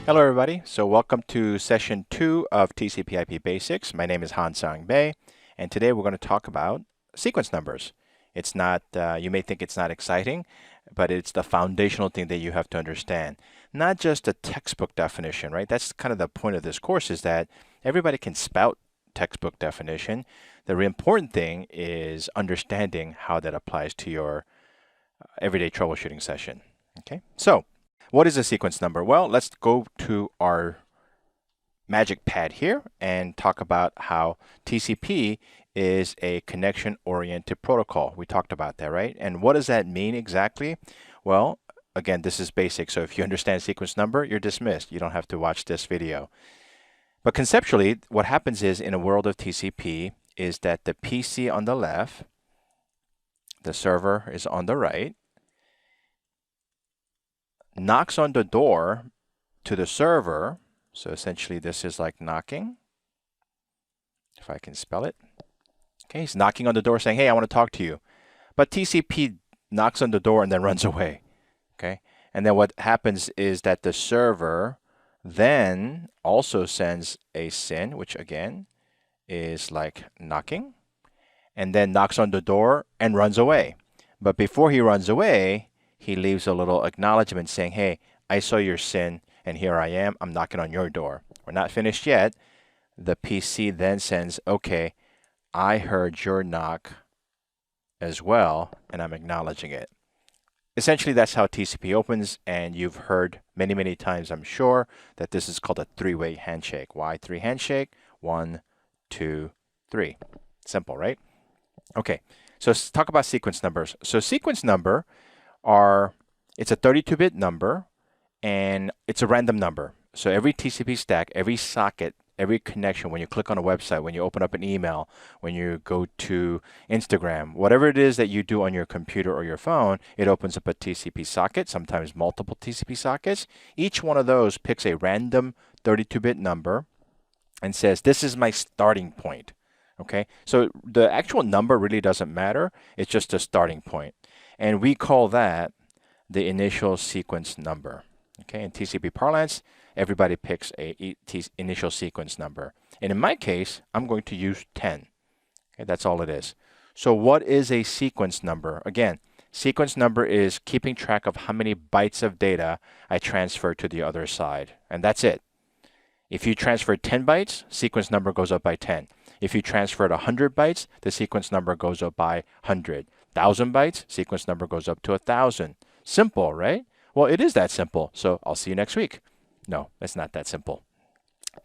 Hello everybody, so welcome to session 2 of TCP IP Basics. My name is Hansang Session, and today we're going to talk about sequence numbers. It's not, you may think it's not exciting, but it's the foundational thing that you have to understand. Not just a textbook definition, right? That's kind of the point of this course, is that everybody can spout textbook definition. The really important thing is understanding how that applies to your everyday troubleshooting session. Okay, so what is a sequence number? Well, let's go to our magic pad here and talk about how TCP is a connection-oriented protocol. We talked about that, right? And what does that mean exactly? Well, again, this is basic, so if you understand sequence number, you're dismissed. You don't have to watch this video. But conceptually, what happens is, in a world of TCP, is that the PC on the left, the server is on the right, knocks on the door to the server. So essentially this is like knocking, if I can spell it. Okay, he's knocking on the door saying, hey, I want to talk to you. But TCP knocks on the door and then runs away. Okay, and then what happens is that the server then also sends a SYN, which again is like knocking, and then knocks on the door and runs away. But before he runs away, he leaves a little acknowledgement saying, hey, I saw your SYN and here I am. I'm knocking on your door. We're not finished yet. The PC then sends, okay, I heard your knock as well, and I'm acknowledging it. Essentially, that's how TCP opens, and you've heard many, many times, I'm sure, that this is called a three-way handshake. Why three handshake? 1, 2, 3. Simple, right? Okay, so let's talk about sequence numbers. So sequence number it's a 32-bit number, and it's a random number. So every TCP stack, every socket, every connection, when you click on a website, when you open up an email, when you go to Instagram, whatever it is that you do on your computer or your phone, it opens up a TCP socket, sometimes multiple TCP sockets. Each one of those picks a random 32-bit number and says, this is my starting point. Okay, so the actual number really doesn't matter. It's just a starting point. And we call that the initial sequence number. Okay, in TCP parlance, everybody picks a initial sequence number. And in my case, I'm going to use 10. Okay, that's all it is. So what is a sequence number? Again, sequence number is keeping track of how many bytes of data I transfer to the other side. And that's it. If you transfer 10 bytes, sequence number goes up by 10. If you transferred 100 bytes, the sequence number goes up by 100. 1,000 bytes, sequence number goes up to 1,000. Simple, right? Well, it is that simple. So I'll see you next week. No, it's not that simple.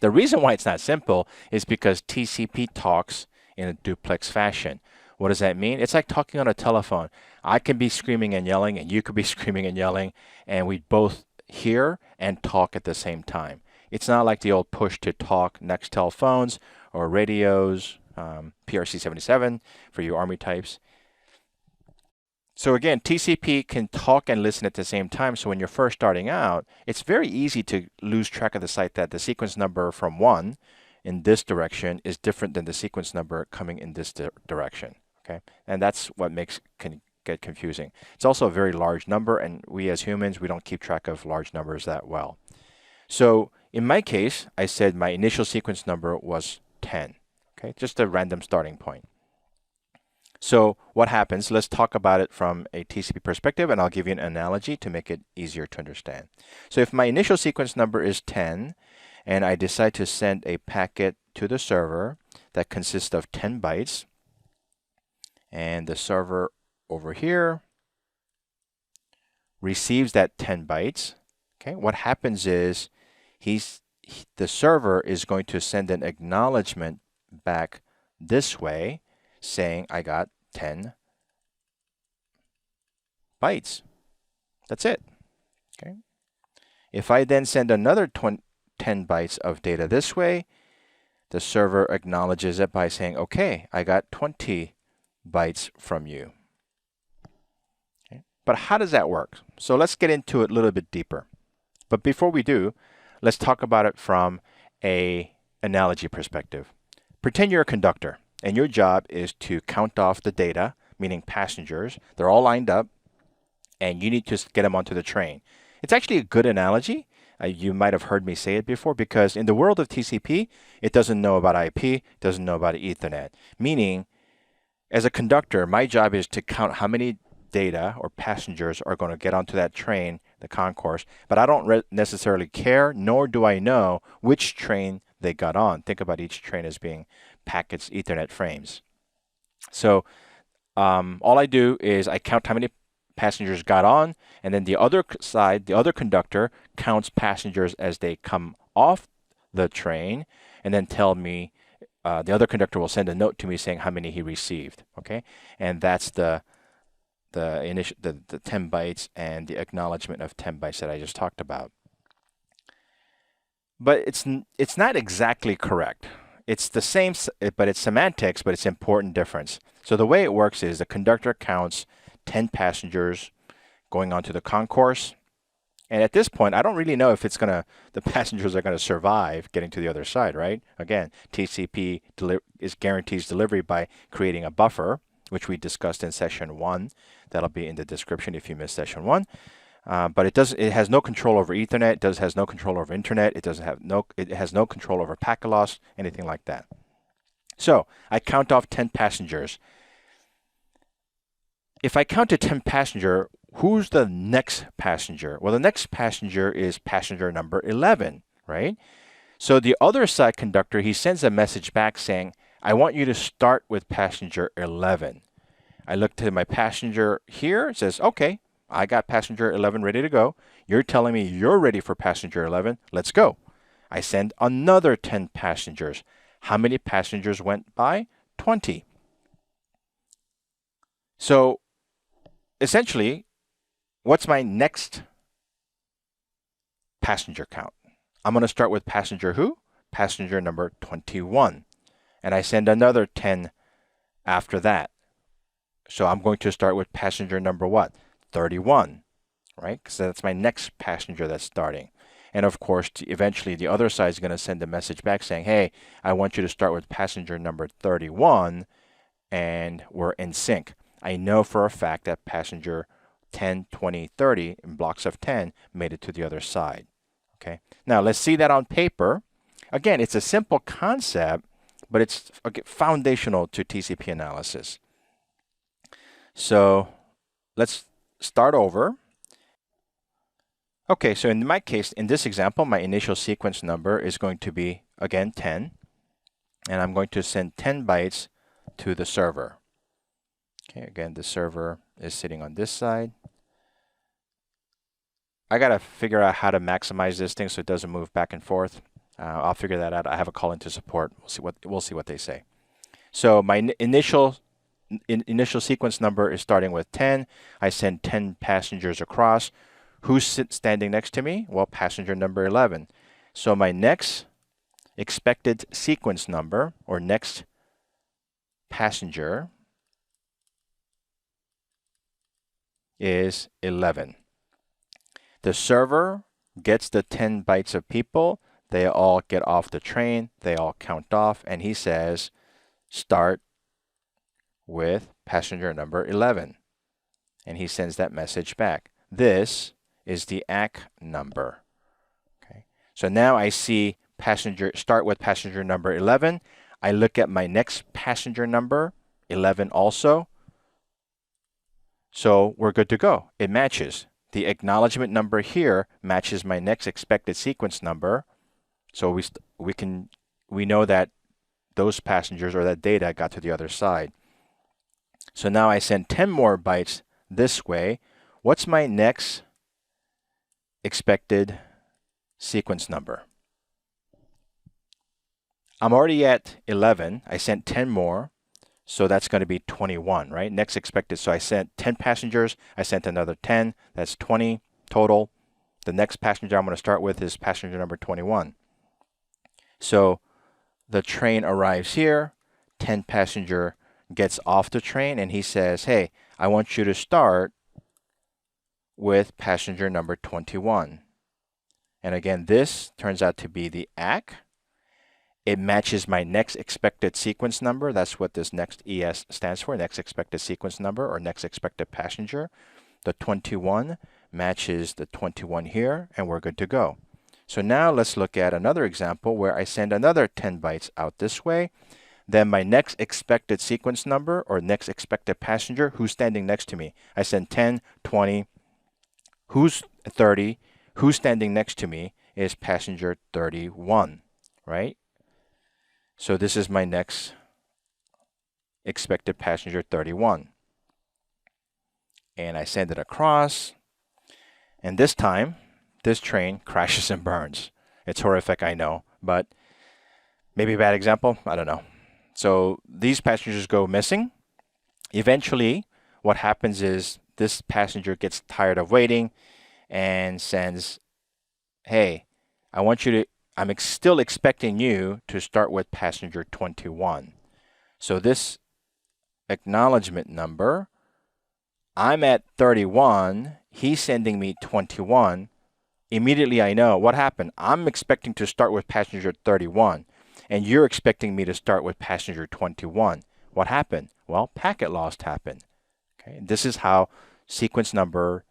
The reason why it's not simple is because TCP talks in a duplex fashion. What does that mean? It's like talking on a telephone. I can be screaming and yelling, and you could be screaming and yelling, and we both hear and talk at the same time. It's not like the old push-to-talk Nextel phones or radios, PRC-77 for you Army types. So again, TCP can talk and listen at the same time. So when you're first starting out, it's very easy to lose track of the sight that the sequence number from 1 in this direction is different than the sequence number coming in this direction. Okay, and that's what can get confusing. It's also a very large number, and we as humans, we don't keep track of large numbers that well. So in my case, I said my initial sequence number was 10. Okay, just a random starting point. So what happens? Let's talk about it from a TCP perspective, and I'll give you an analogy to make it easier to understand. So if my initial sequence number is 10, and I decide to send a packet to the server that consists of 10 bytes, and the server over here receives that 10 bytes, okay, what happens is the server is going to send an acknowledgement back this way, saying I got 10 bytes. That's it. Okay. If I then send another 10 bytes of data this way, the server acknowledges it by saying, okay, I got 20 bytes from you. Okay. But how does that work? So let's get into it a little bit deeper. But before we do, let's talk about it from an analogy perspective. Pretend you're a conductor, and your job is to count off the data, meaning passengers. They're all lined up, and you need to get them onto the train. It's actually a good analogy. You might have heard me say it before, because in the world of TCP, it doesn't know about IP, doesn't know about Ethernet. Meaning, as a conductor, my job is to count how many data or passengers are going to get onto that train, the concourse, but I don't necessarily care, nor do I know which train they got on. Think about each train as being packets, Ethernet frames. So all I do is I count how many passengers got on, and then the other side, the other conductor, counts passengers as they come off the train, and then tell me, the other conductor will send a note to me saying how many he received. Okay, and that's the 10 bytes and the acknowledgement of 10 bytes that I just talked about. But it's not exactly correct. It's the same, but it's semantics, but it's an important difference. So the way it works is the conductor counts 10 passengers going onto the concourse. And at this point, I don't really know if the passengers are going to survive getting to the other side, right? Again, TCP guarantees delivery by creating a buffer, which we discussed in session 1. That'll be in the description if you missed session 1. But it has no control over Ethernet. It has no control over Internet. It has no control over packet loss, anything like that. So I count off 10 passengers. If I count to 10 passenger, who's the next passenger? Well, the next passenger is passenger number 11, right? So the other side conductor, he sends a message back saying, I want you to start with passenger 11. I look to my passenger here. It says, okay, I got passenger 11 ready to go. You're telling me you're ready for passenger 11. Let's go. I send another 10 passengers. How many passengers went by? 20. So essentially, what's my next passenger count? I'm going to start with passenger who? Passenger number 21. And I send another 10 after that. So I'm going to start with passenger number what? 31, right? Because that's my next passenger that's starting. And of course, eventually the other side is going to send a message back saying, hey, I want you to start with passenger number 31, and we're in sync. I know for a fact that passenger 10, 20, 30 in blocks of 10 made it to the other side. Okay. Now let's see that on paper. Again, it's a simple concept, but it's foundational to TCP analysis. So let's start over. Okay, so in my case, in this example, my initial sequence number is going to be, again, 10. And I'm going to send 10 bytes to the server. Okay, again, the server is sitting on this side. I got to figure out how to maximize this thing so it doesn't move back and forth. I'll figure that out. I have a call into support. We'll see what they say. So my initial sequence number is starting with 10. I send 10 passengers across. Who's standing next to me? Well, passenger number 11. So my next expected sequence number, or next passenger, is 11. The server gets the 10 bytes of people. They all get off the train. They all count off. And he says, start with passenger number 11. And he sends that message back. This is the ACK number. Okay. So now I see start with passenger number 11. I look at my next passenger number, 11 also. So we're good to go. It matches. The acknowledgement number here matches my next expected sequence number. So we know that those passengers or that data got to the other side. So now I send 10 more bytes this way. What's my next expected sequence number? I'm already at 11. I sent 10 more. So that's going to be 21, right? Next expected. So I sent 10 passengers. I sent another 10. That's 20 total. The next passenger I'm going to start with is passenger number 21. So the train arrives here. 10 passenger gets off the train, and he says, hey, I want you to start with passenger number 21. And again, this turns out to be the ACK. It matches my next expected sequence number. That's what this next ES stands for, next expected sequence number, or next expected passenger. The 21 matches the 21 here, and we're good to go. So now let's look at another example where I send another 10 bytes out this way. Then my next expected sequence number or next expected passenger, who's standing next to me. I send 10, 20, who's 30, who's standing next to me is passenger 31, right? So this is my next expected passenger 31. And I send it across. And this time, this train crashes and burns. It's horrific, I know, but maybe a bad example, I don't know. So these passengers go missing. Eventually, what happens is this passenger gets tired of waiting and sends, hey, I'm still expecting you to start with passenger 21. So this acknowledgement number, I'm at 31, he's sending me 21. Immediately I know what happened. I'm expecting to start with passenger 31, and you're expecting me to start with passenger 21. What happened? Well, packet loss happened. Okay, this is how sequence number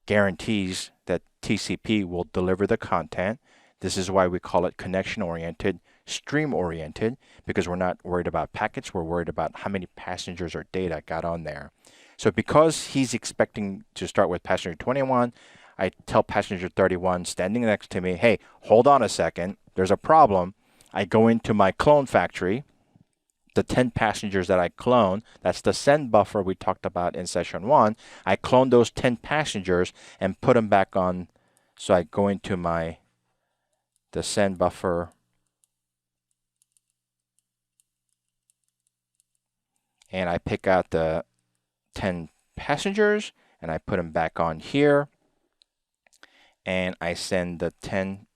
guarantees that TCP will deliver the content. This is why we call it connection-oriented, stream-oriented, because we're not worried about packets, we're worried about how many passengers or data got on there. So because he's expecting to start with passenger 21, I tell passenger 31 standing next to me, hey, hold on a second, there's a problem. I go into my clone factory, the 10 passengers that I clone, that's the send buffer we talked about in session 1. I clone those 10 passengers and put them back on. So I go into the send buffer and I pick out the 10 passengers and I put them back on here. And I send the 10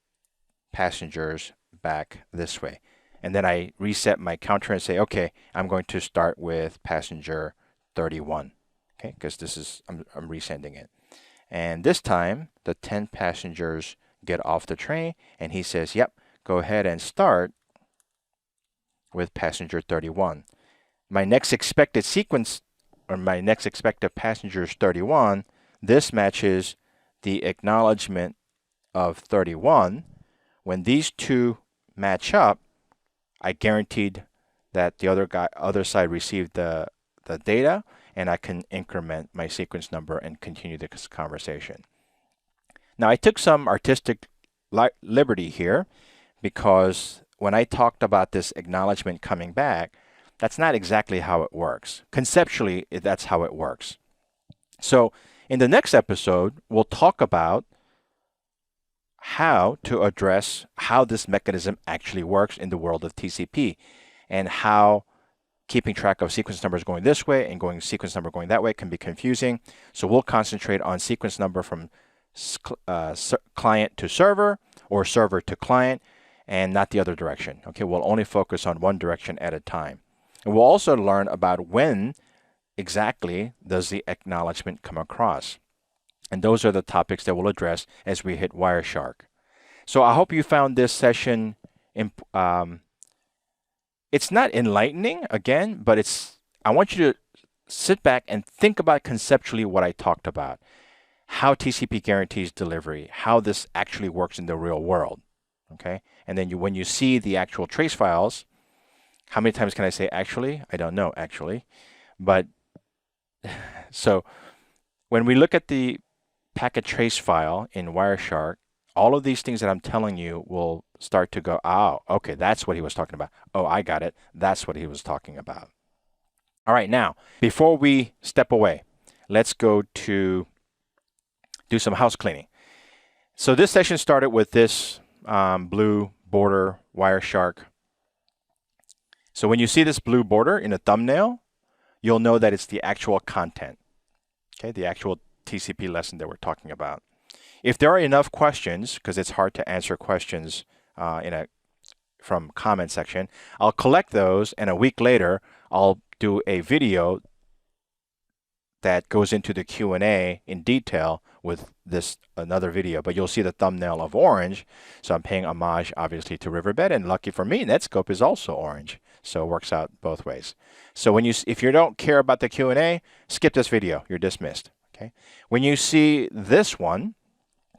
passengers back this way. And then I reset my counter and say, okay, I'm going to start with passenger 31. Okay, because this is, I'm resending it. And this time, the 10 passengers get off the train, and he says, yep, go ahead and start with passenger 31. My next expected sequence, or my next expected passenger is 31. This matches the acknowledgement of 31. When these two match up, I guaranteed that the other side received the data, and I can increment my sequence number and continue this conversation. Now, I took some artistic liberty here because when I talked about this acknowledgement coming back, that's not exactly how it works. Conceptually, that's how it works. So in the next episode, we'll talk about how to address how this mechanism actually works in the world of TCP and how keeping track of sequence numbers going this way and sequence number going that way can be confusing. So we'll concentrate on sequence number from client to server or server to client and not the other direction. Okay, we'll only focus on one direction at a time. And we'll also learn about when exactly does the acknowledgement come across. And those are the topics that we'll address as we hit Wireshark. So I hope you found this session, it's not enlightening, again, but I want you to sit back and think about conceptually what I talked about. How TCP guarantees delivery, how this actually works in the real world. Okay, and then when you see the actual trace files, how many times can I say actually? I don't know, actually. But so when we look at the packet trace file in Wireshark, all of these things that I'm telling you will start to go, oh, okay, that's what he was talking about. Oh, I got it. That's what he was talking about. All right, now, before we step away, let's go to do some house cleaning. So this session started with this blue border Wireshark. So when you see this blue border in a thumbnail, you'll know that it's the actual content, okay, the actual TCP lesson that we're talking about. If there are enough questions, because it's hard to answer questions from comment section, I'll collect those, and a week later, I'll do a video that goes into the Q&A in detail with another video, but you'll see the thumbnail of orange. So I'm paying homage, obviously, to Riverbed, and lucky for me, Netscope is also orange. So it works out both ways. So if you don't care about the Q&A, skip this video. You're dismissed. Okay. When you see this one,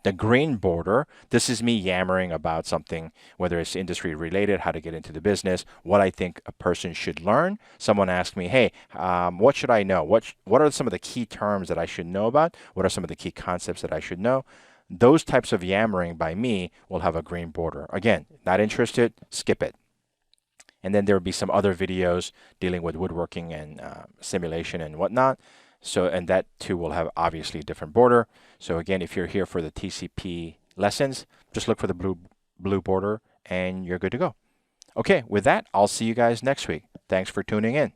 The green border, this is me yammering about something, whether it's industry related, how to get into the business, what I think a person should learn. Someone asked me, hey, what should I know? What are some of the key terms that I should know about? What are some of the key concepts that I should know? Those types of yammering by me will have a green border. Again, not interested, skip it. And then there will be some other videos dealing with woodworking and simulation and whatnot. So, and that too will have obviously a different border. So again, if you're here for the TCP lessons, just look for the blue border and you're good to go. Okay, with that, I'll see you guys next week. Thanks for tuning in.